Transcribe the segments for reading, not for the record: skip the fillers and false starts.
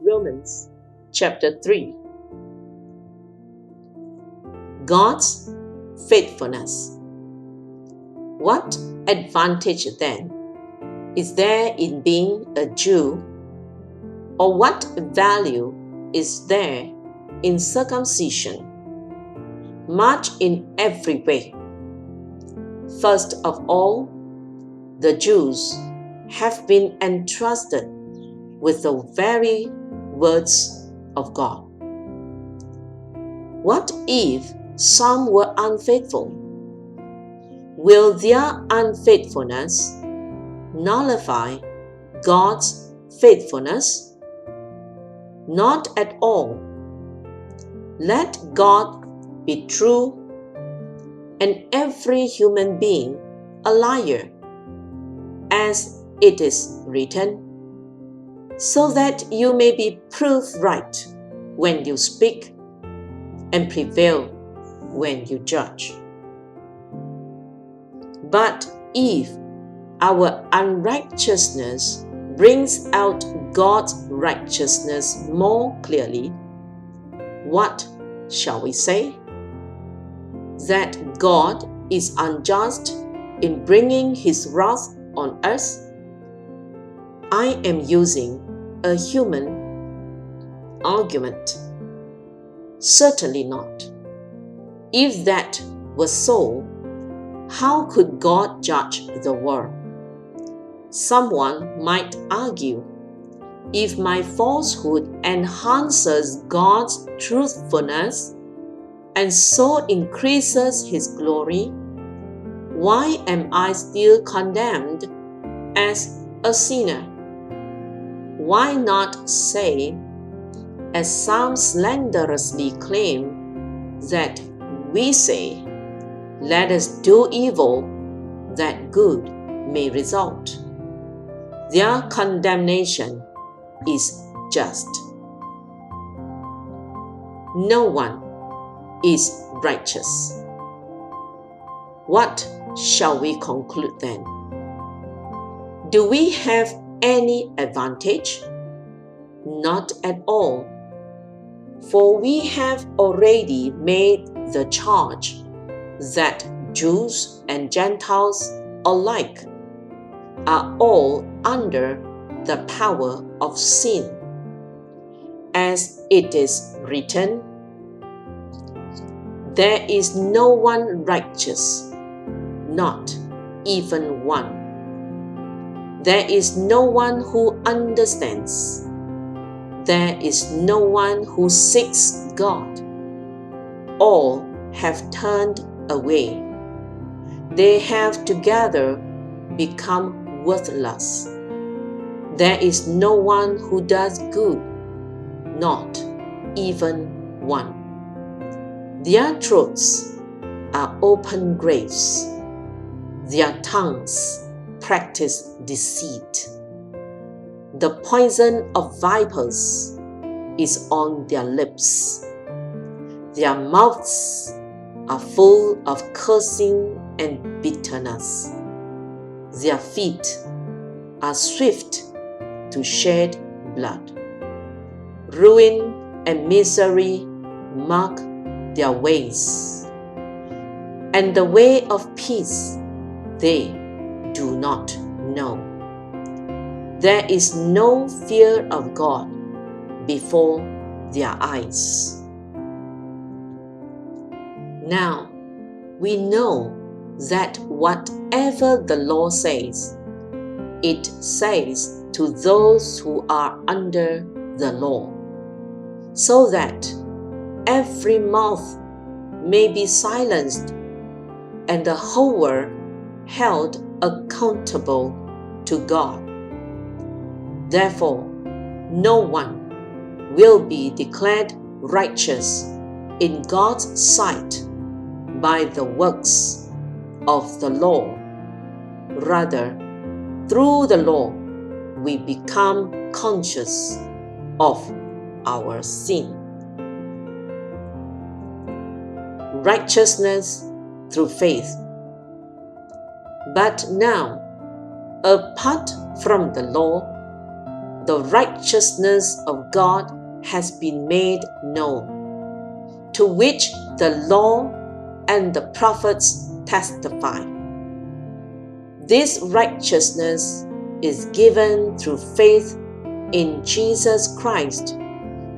Romans chapter 3. God's faithfulness. What advantage then is there in being a Jew? Or what value is there in circumcision? Much in every way. First of all, the Jews have been entrusted with the very words of God. What if some were unfaithful? Will their unfaithfulness nullify God's faithfulness? Not at all. Let God be true and every human being a liar, as it is written, so that you may be proved right when you speak and prevail when you judge. But if our unrighteousness brings out God's righteousness more clearly, what shall we say? That God is unjust in bringing His wrath on us? I am using a human argument. Certainly not. If that was so, how could God judge the world? Someone might argue, if my falsehood enhances God's truthfulness and so increases His glory, why am I still condemned as a sinner? Why not say, as some slanderously claim that we say, let us do evil that good may result? Their condemnation is just. No one is righteous. What shall we conclude then? Do we have any advantage? Not at all. For we have already made the charge that Jews and Gentiles alike are all under the power of sin. As it is written, there is no one righteous, not even one. There is no one who understands. There is no one who seeks God. All have turned away. They have together become worthless. There is no one who does good, not even one. Their throats are open graves. Their tongues practice deceit. The poison of vipers is on their lips. Their mouths are full of cursing and bitterness. Their feet are swift to shed blood. Ruin and misery mark their ways, and the way of peace they do not know. There is no fear of God before their eyes. Now, we know that whatever the law says, it says to those who are under the law, so that every mouth may be silenced and the whole world held accountable to God. Therefore, no one will be declared righteous in God's sight by the works of the law. Rather, through the law, we become conscious of our sin. Righteousness through faith. But now, apart from the law, the righteousness of God has been made known, to which the law and the prophets testify. This righteousness is given through faith in Jesus Christ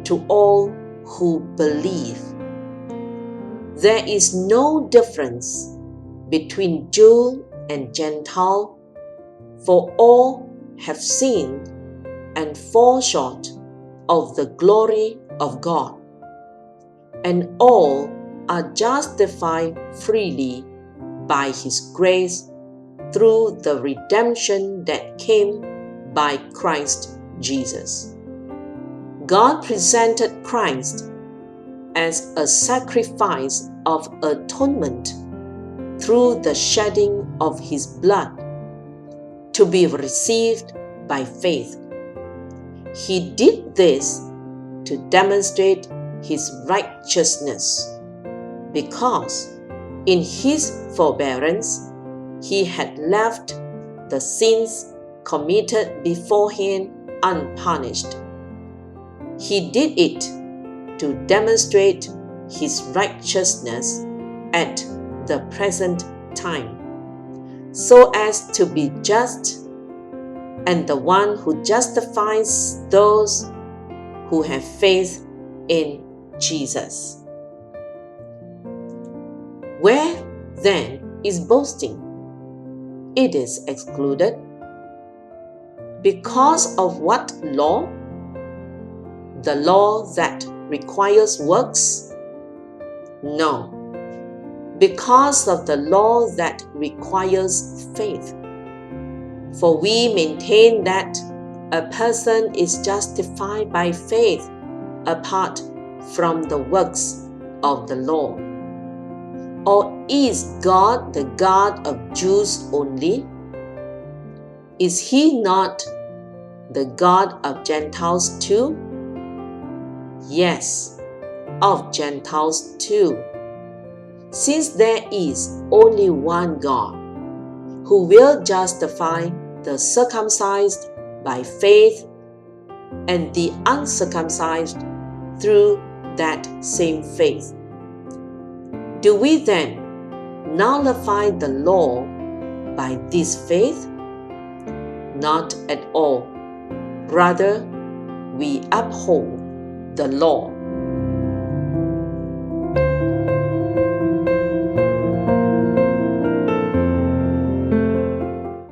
to all who believe. There is no difference between Jew and Gentile, for all have sinned and fall short of the glory of God, and all are justified freely by His grace through the redemption that came by Christ Jesus. God presented Christ as a sacrifice of atonement through the shedding of His blood, to be received by faith. He did this to demonstrate His righteousness, because in His forbearance He had left the sins committed beforehand unpunished. He did it to demonstrate His righteousness at the present time, so as to be just and the one who justifies those who have faith in Jesus. Where then is boasting? It is excluded. Because of what law? The law that requires works? No, because of the law that requires faith. For we maintain that a person is justified by faith apart from the works of the law. Or is God the God of Jews only? Is He not the God of Gentiles too? Yes, of Gentiles too, since there is only one God, who will justify the circumcised by faith and the uncircumcised through that same faith. Do we then nullify the law by this faith? Not at all. Rather, we uphold the law.